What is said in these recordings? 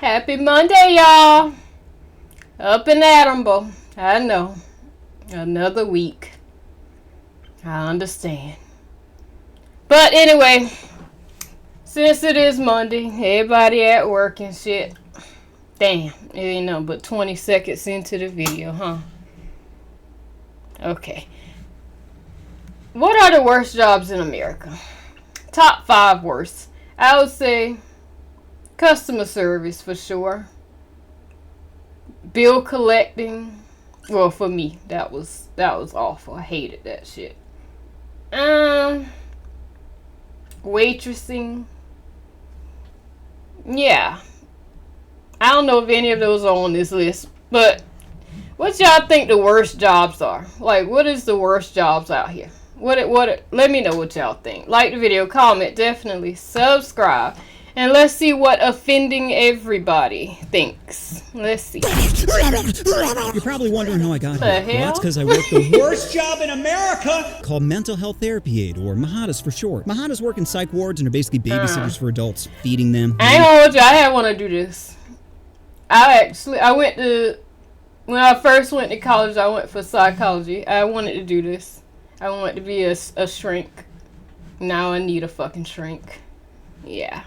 Happy Monday, y'all. Up and at 'em, boy. I know. Another week. I understand. But anyway, since it is Monday, everybody at work and shit. Damn, it ain't nothing but 20 seconds into the video, huh? Okay. What are the worst jobs in America? Top 5 worst. I would say customer service for sure. Bill collecting. Well, for me, that was awful. I hated that shit. Waitressing. Yeah. I don't know if any of those are on this list, but what y'all think the worst jobs are? Like, what is the worst jobs out here? Let me know what y'all think. Like the video, comment, definitely subscribe. And let's see what offending everybody thinks. Let's see. You're probably wondering how I got here. Well, that's because I work the worst job in America called Mental Health Therapy Aide, or MHATAs for short. MHATAs work in psych wards and are basically babysitters for adults, feeding them. I ain't gonna hold you, I had want to do this. When I first went to college, I went for psychology. I wanted to do this. I wanted to be a shrink. Now I need a fucking shrink. Yeah.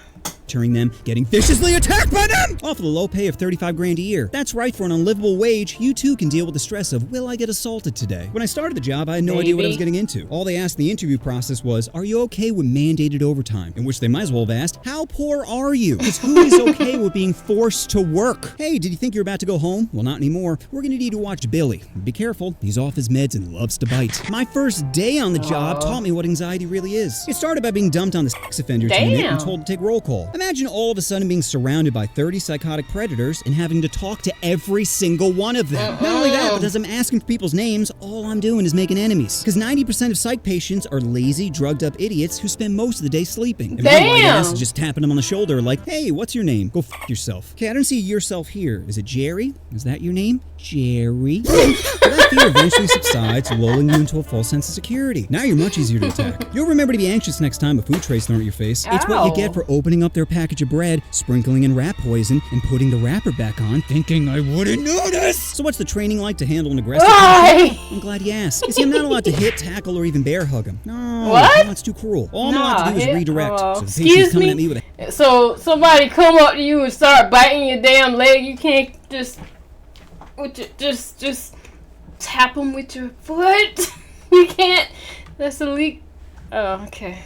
Picturing them getting viciously attacked by them off of the low pay of $35 grand a year. That's right, for an unlivable wage, you too can deal with the stress of, will I get assaulted today? When I started the job, I had no idea what I was getting into. All they asked in the interview process was, are you okay with mandated overtime? In which they might as well have asked, how poor are you? Because who is okay with being forced to work? Hey, did you think you were about to go home? Well, not anymore. We're gonna need to watch Billy. Be careful, he's off his meds and loves to bite. My first day on the job taught me what anxiety really is. It started by being dumped on the sex offenders unit and told to take roll call. Imagine all of a sudden being surrounded by 30 psychotic predators and having to talk to every single one of them. Not only that, but as I'm asking for people's names, all I'm doing is making enemies. Because 90% of psych patients are lazy, drugged up idiots who spend most of the day sleeping. And my white ass is just tapping them on the shoulder like, hey, what's your name? Go f yourself. Okay, I don't see yourself here. Is it Jerry? Is that your name? Jerry? That fear eventually subsides, lulling you into a false sense of security. Now you're much easier to attack. You'll remember to be anxious next time a food tray's thrown at your face. It's what you get for opening up their package of bread, sprinkling in rat poison, and putting the wrapper back on, thinking I wouldn't notice. So what's the training like to handle an aggressive patient? I'm glad you asked. You see, I'm not allowed to hit, tackle, or even bear hug him. No, that's too cruel. All I'm allowed to do is redirect. So the patient's coming at me with a... So somebody come up to you and start biting your damn leg, you can't just tap them with your foot. You can't. That's a leak. Oh, okay.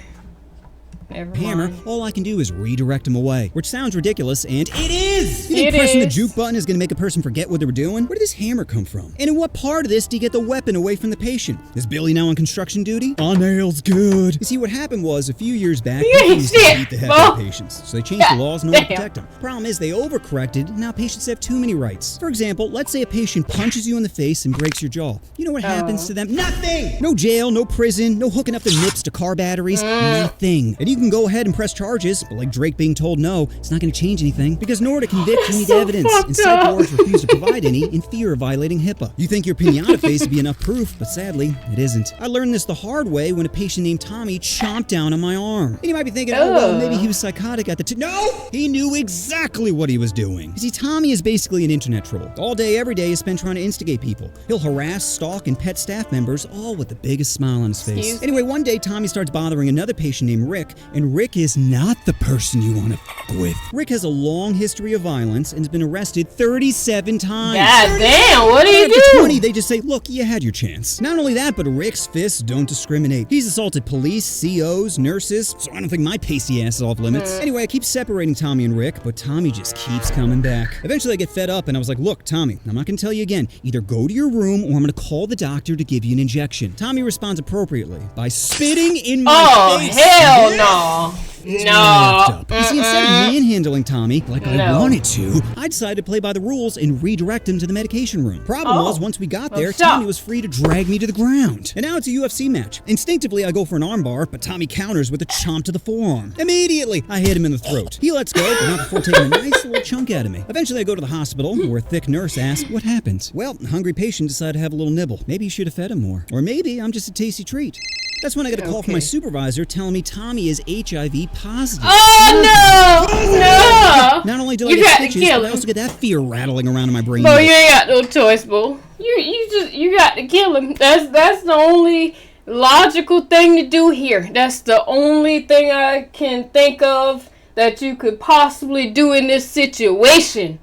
Hammer, all I can do is redirect them away, which sounds ridiculous, and it is! You think pressing the juke button is gonna make a person forget what they were doing? Where did this hammer come from? And in what part of this do you get the weapon away from the patient? Is Billy now on construction duty? Oh, nails good. You see, what happened was, a few years back, people used to beat the heck out of patients, so they changed the laws in order to protect them. Problem is, they overcorrected, and now patients have too many rights. For example, let's say a patient punches you in the face and breaks your jaw. You know what happens to them? Nothing! No jail, no prison, no hooking up their nips to car batteries, nothing. And you can go ahead and press charges, but like Drake being told no, it's not going to change anything. Because in order to convict, you need evidence, and psych wards refuse to provide any in fear of violating HIPAA. You think your pinata face would be enough proof, but sadly, it isn't. I learned this the hard way when a patient named Tommy chomped down on my arm. And you might be thinking, oh, well, maybe he was psychotic at the time. No! He knew exactly what he was doing. You see, Tommy is basically an internet troll. All day, every day is spent trying to instigate people. He'll harass, stalk, and pet staff members, all with the biggest smile on his face. Anyway, one day, Tommy starts bothering another patient named Rick, and Rick is not the person you want to f with. Rick has a long history of violence and has been arrested 37 times. God damn, what do you do? After 20, they just say, look, you had your chance. Not only that, but Rick's fists don't discriminate. He's assaulted police, COs, nurses, so I don't think my pasty ass is off limits. Anyway, I keep separating Tommy and Rick, but Tommy just keeps coming back. Eventually, I get fed up and I was like, look, Tommy, I'm not going to tell you again. Either go to your room or I'm going to call the doctor to give you an injection. Tommy responds appropriately by spitting in my face. Oh, hell no. No. You see, instead of manhandling Tommy like I wanted to, I decided to play by the rules and redirect him to the medication room. Problem was, once we got there, Tommy was free to drag me to the ground. And now it's a UFC match. Instinctively, I go for an armbar, but Tommy counters with a chomp to the forearm. Immediately, I hit him in the throat. He lets go, but not before taking a nice little chunk out of me. Eventually, I go to the hospital, where a thick nurse asks, what happened? Well, a hungry patient decided to have a little nibble. Maybe you should have fed him more. Or maybe I'm just a tasty treat. That's when I got a call from my supervisor telling me Tommy is HIV positive. Oh, no! Not only do I get stitches, but I also get that fear rattling around in my brain. Bro, you ain't got no choice, bro. You got to kill him. That's the only logical thing to do here. That's the only thing I can think of that you could possibly do in this situation.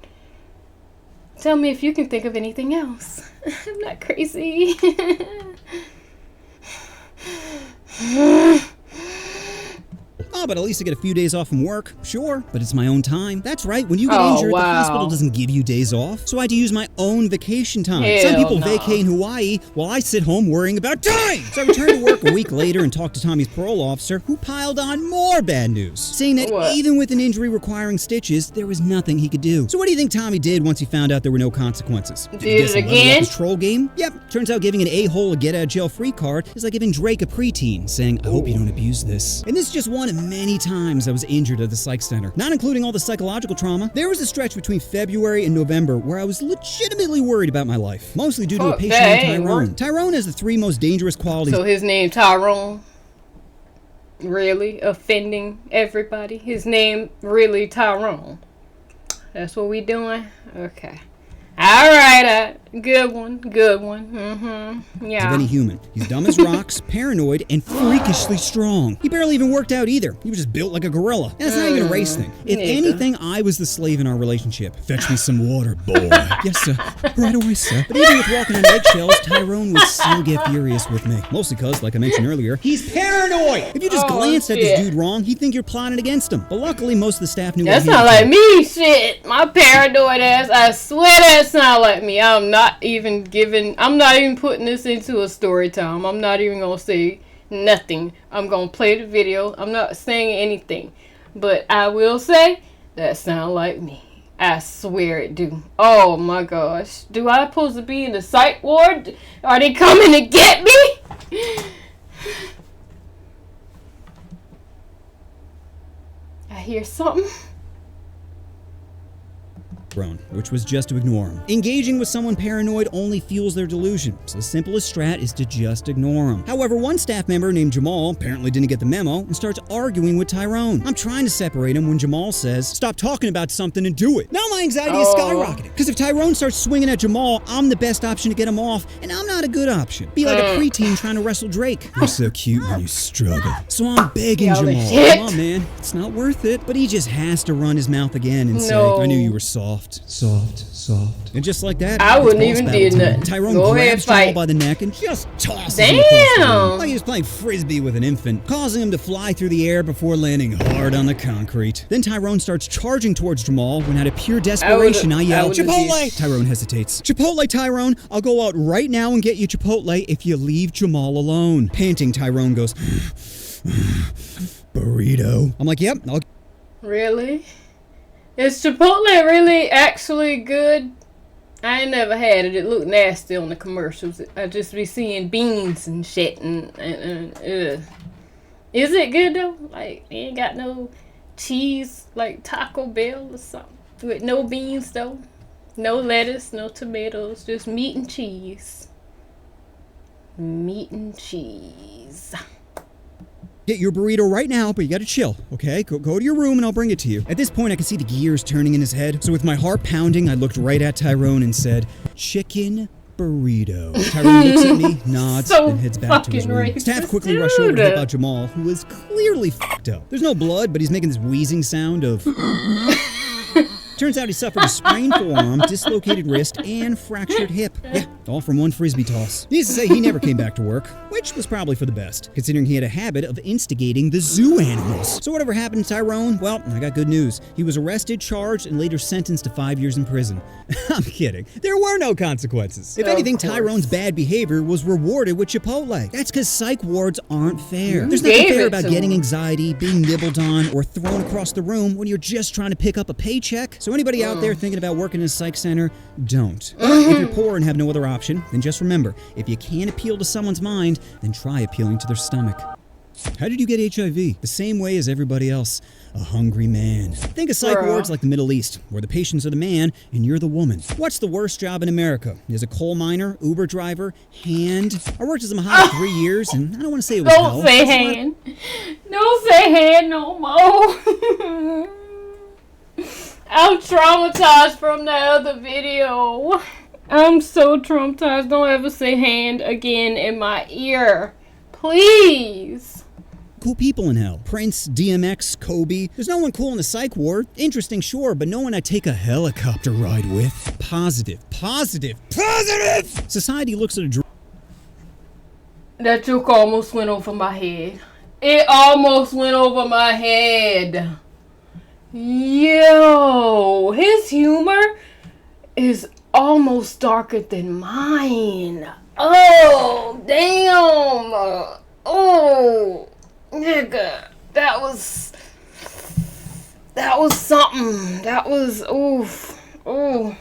Tell me if you can think of anything else. I'm not crazy. Oh, but at least I get a few days off from work. Sure, but it's my own time. That's right, when you get injured, the hospital doesn't give you days off. So I had to use my own vacation time. Some people vacay in Hawaii while I sit home worrying about time. So I returned to work a week later and talked to Tommy's parole officer, who piled on more bad news, saying that even with an injury requiring stitches, there was nothing he could do. So what do you think Tommy did once he found out there were no consequences? Did it again? His troll game? Yep. Turns out giving an a-hole a get-out-of-jail-free card is like giving Drake a preteen, saying, I hope you don't abuse this. And this is just one of many times I was injured at the psych center, not including all the psychological trauma. There was a stretch between February and November where I was legitimately worried about my life, mostly due to a patient named Tyrone. Tyrone has the 3 most dangerous qualities. So his name Tyrone? Really? Offending everybody? His name really Tyrone? That's what we doing? Okay. Alright, good one. Yeah. Of any human. He's dumb as rocks, paranoid, and freakishly strong. He barely even worked out either. He was just built like a gorilla. And it's not even a race thing. If anything, I was the slave in our relationship. Fetch me some water, boy. Yes, sir. Right away, sir. But even with walking on eggshells, Tyrone would still get furious with me. Mostly because, like I mentioned earlier, he's paranoid! If you just glanced at this dude wrong, he'd think you're plotting against him. But luckily, most of the staff knew what he was doing. That's not like me, shit. My paranoid ass, I swear that's not like me. I'm not even putting this into a story time. I'm not even gonna say nothing. I'm gonna play the video. I'm not saying anything. But I will say that sound like me. I swear it do. Oh my gosh. Do I supposed to be in the psych ward? Are they coming to get me? I hear something. Which was just to ignore him. Engaging with someone paranoid only fuels their delusion, so the simplest strat is to just ignore him. However, one staff member named Jamal apparently didn't get the memo and starts arguing with Tyrone. I'm trying to separate him when Jamal says, stop talking about something and do it. Now my anxiety is skyrocketing, because if Tyrone starts swinging at Jamal, I'm the best option to get him off, and I'm not a good option. Be like a preteen trying to wrestle Drake. You're so cute when you struggle. So I'm begging Jamal, come on man, it's not worth it. But he just has to run his mouth again and say, I knew you were soft. And just like that, I wouldn't even do nothing. Tyrone grabs Jamal by the neck and just tosses him across the room, like he was playing frisbee with an infant, causing him to fly through the air before landing hard on the concrete. Then Tyrone starts charging towards Jamal when out of pure desperation I yell, Chipotle! Tyrone hesitates. Chipotle, Tyrone! I'll go out right now and get you Chipotle if you leave Jamal alone. Panting, Tyrone goes, burrito. I'm like, yep. Really? Is Chipotle really actually good? I ain't never had it. It looked nasty on the commercials. I just be seeing beans and shit and Is it good though? Like, it ain't got no cheese like Taco Bell or something. With no beans though. No lettuce, no tomatoes, just meat and cheese. Meat and cheese. Get your burrito right now, but you gotta chill, okay? Go to your room and I'll bring it to you. At this point, I could see the gears turning in his head, so with my heart pounding, I looked right at Tyrone and said, chicken burrito. Tyrone looks at me, nods, and heads back to his room. Staff quickly rushed over to help out Jamal, who was clearly f***ed up. There's no blood, but he's making this wheezing sound of... Turns out he suffered a sprained forearm, dislocated wrist, and fractured hip. Yeah, all from one frisbee toss. Needless to say, he never came back to work, which was probably for the best, considering he had a habit of instigating the zoo animals. So whatever happened to Tyrone, well, I got good news. He was arrested, charged, and later sentenced to 5 years in prison. I'm kidding. There were no consequences. If anything, Tyrone's bad behavior was rewarded with Chipotle. That's because psych wards aren't fair. There's nothing fair about getting anxiety, being nibbled on, or thrown across the room when you're just trying to pick up a paycheck. So anybody out there thinking about working in a psych center, don't. If you're poor and have no other option, then just remember, if you can't appeal to someone's mind, then try appealing to their stomach. How did you get HIV? The same way as everybody else. A hungry man. Think of psych wards like the Middle East, where the patients are the man and you're the woman. What's the worst job in America? Is a coal miner, Uber driver, hand? I worked as a Mahara 3 years, and I don't want to say it was hell. Don't say hand. Don't say hand no more. I'm traumatized from the other video. I'm so traumatized. Don't ever say hand again in my ear. Please. Cool people in hell. Prince, DMX, Kobe. There's no one cool in the psych ward. Interesting, sure, but no one I'd take a helicopter ride with. Positive. Society looks at a That joke almost went over my head. It almost went over my head. Yo, his humor is almost darker than mine. Oh, damn. Oh, nigga. That was something. That was, oof. Ooh.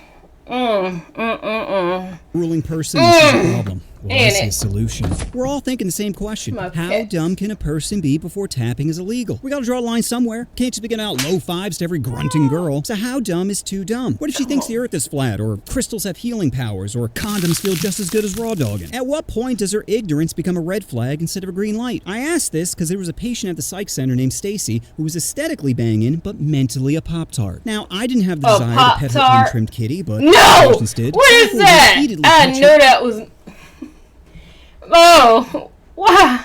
ruling person is the problem. Well, I see a solution. We're all thinking the same question. How dumb can a person be before tapping is illegal? We gotta draw a line somewhere. Can't just be giving out low fives to every grunting girl. So how dumb is too dumb? What if she thinks the earth is flat, or crystals have healing powers, or condoms feel just as good as raw dogging? At what point does her ignorance become a red flag instead of a green light? I asked this because there was a patient at the psych center named Stacy who was aesthetically banging, but mentally a Pop-Tart. Now, I didn't have the desire to pet her untrimmed kitty, but patients did. What is that? I knew that was... Oh, why?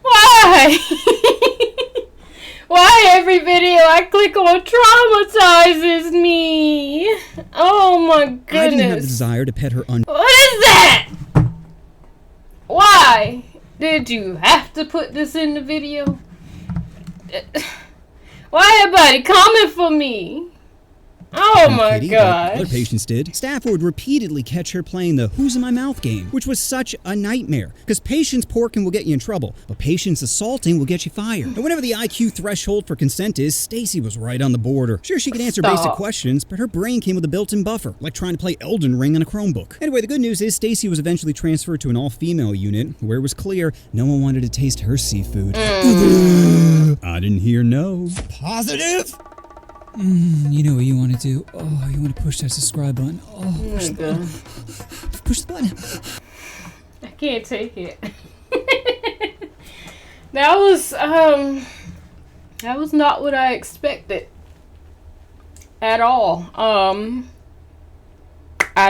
Why? Why every video I click on traumatizes me? Oh my goodness. I didn't have the desire to pet her What is that? Why did you have to put this in the video? Why everybody comment for me? Oh my god. Other patients did. Staff would repeatedly catch her playing the who's in my mouth game, which was such a nightmare. Because patients porking will get you in trouble, but patients assaulting will get you fired. And whenever the IQ threshold for consent is, Stacy was right on the border. Sure, she could answer basic questions, but her brain came with a built-in buffer, like trying to play Elden Ring on a Chromebook. Anyway, the good news is Stacy was eventually transferred to an all-female unit, where it was clear no one wanted to taste her seafood. I didn't hear no. Positive? You know what you want to do. Oh, you want to push that subscribe button. Oh, push the button. Push the button. I can't take it. That was not what I expected at all. I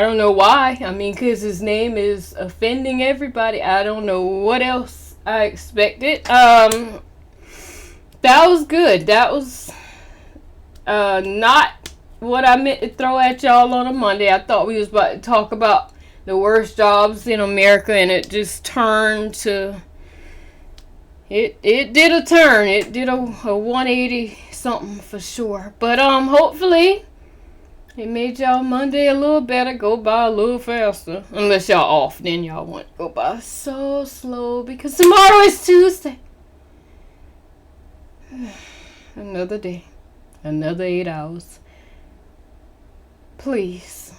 don't know why. I mean, because his name is offending everybody. I don't know what else I expected. That was good. That was not what I meant to throw at y'all on a Monday. I thought we was about to talk about the worst jobs in America, and it just turned to... It did a turn. It did a 180 something for sure. But hopefully it made y'all Monday a little better, go by a little faster. Unless y'all off, then y'all want to go by so slow, because tomorrow is Tuesday. Another day. Another 8 hours. Please.